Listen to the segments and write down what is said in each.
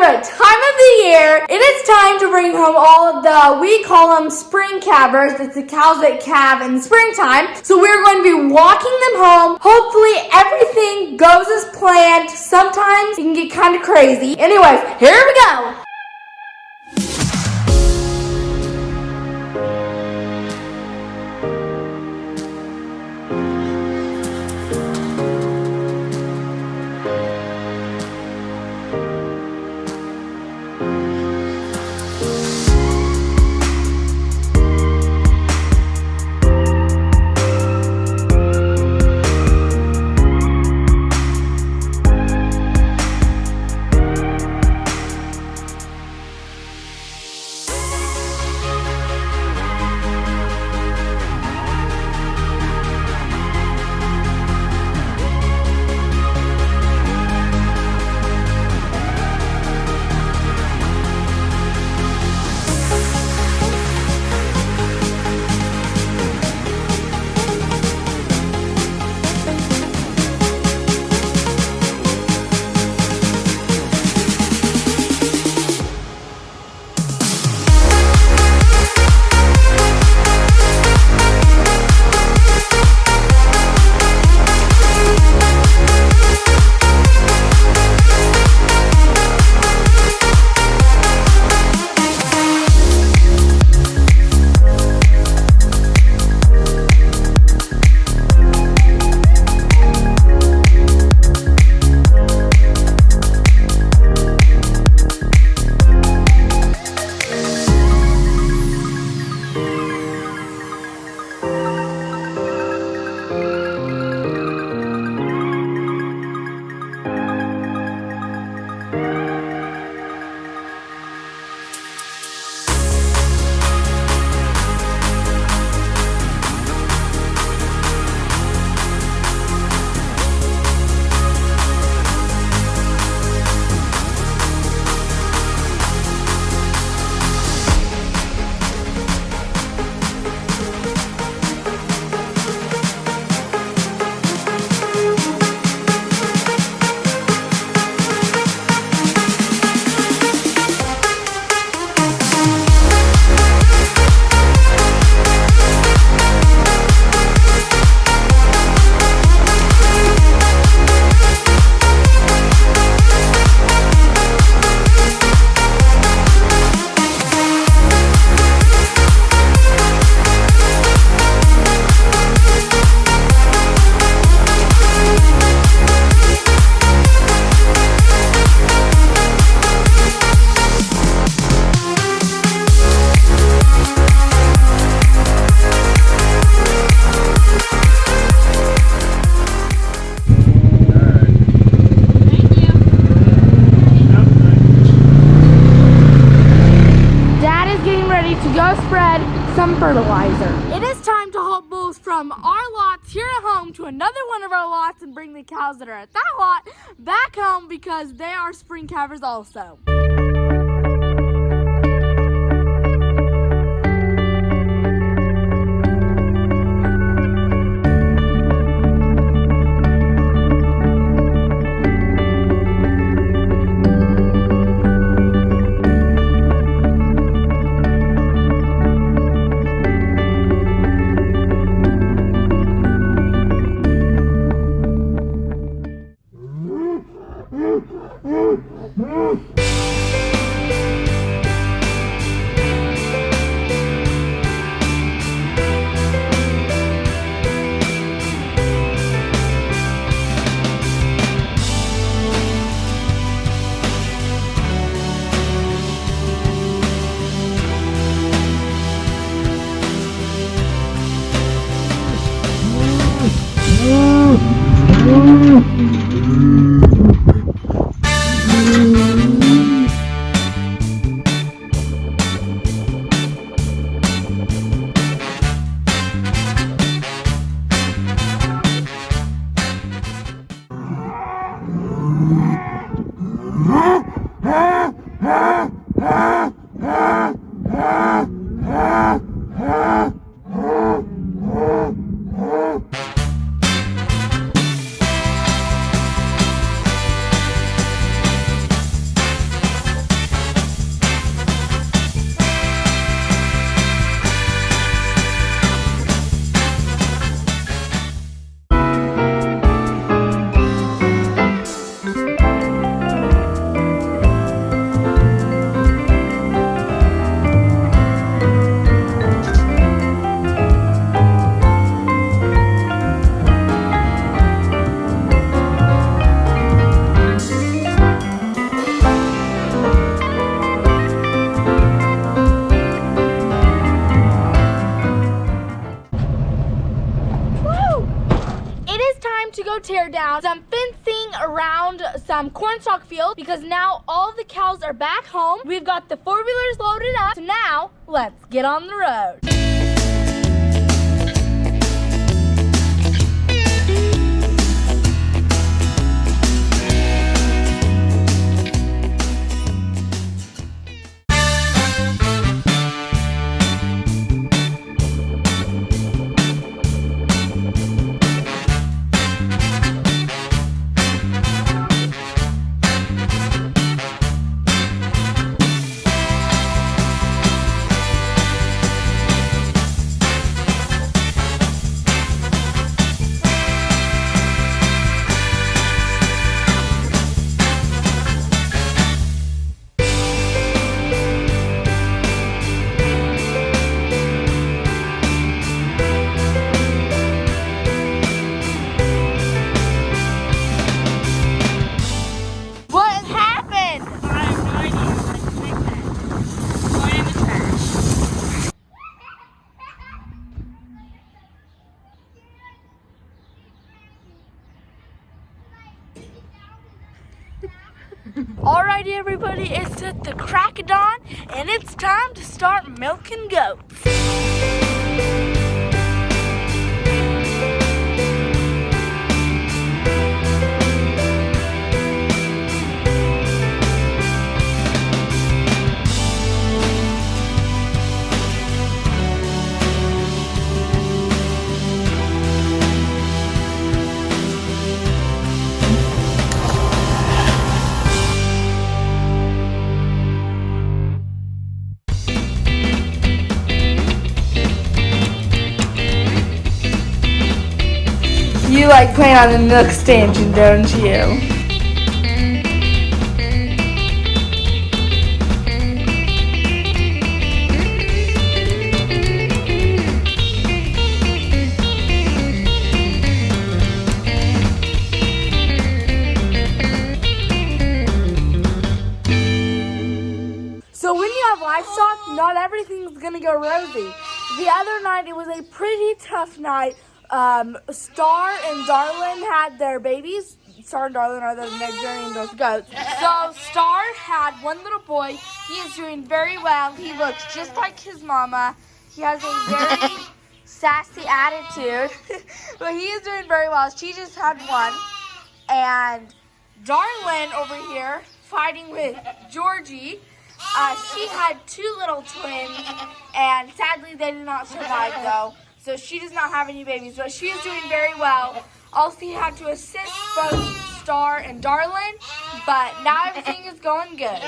favorite time of the year. It is time to bring home all of we call them spring calvers. It's the cows that calve in the springtime. So we're going to be walking them home. Hopefully everything goes as planned. Sometimes it can get kind of crazy. Anyways, here we go. To go spread some fertilizer. It is time to haul bulls from our lots here at home to another one of our lots and bring the cows that are at that lot back home because they are spring calvers also. to go tear down some fencing around some cornstalk fields because now all the cows are back home. We've got the 4-wheelers loaded up. So now, let's get on the road. Alrighty everybody, it's at the crack of dawn and it's time to start milking goats. You like playing on the milk stanchion, don't you? So when you have livestock, not everything's gonna go rosy. The other night, it was a pretty tough night. Star and Darlin had their babies. Star and Darlin are the Nigerian those goats. So Star had one little boy. He is doing very well. He looks just like his mama. He has a very sassy attitude. But he is doing very well. She just had one. And Darlin over here fighting with Georgie. She had 2 little twins. And sadly they did not survive though. So she does not have any babies, but she is doing very well. Also, he had to assist both Star and Darlin, but now everything is going good.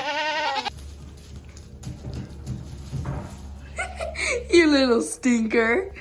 You little stinker.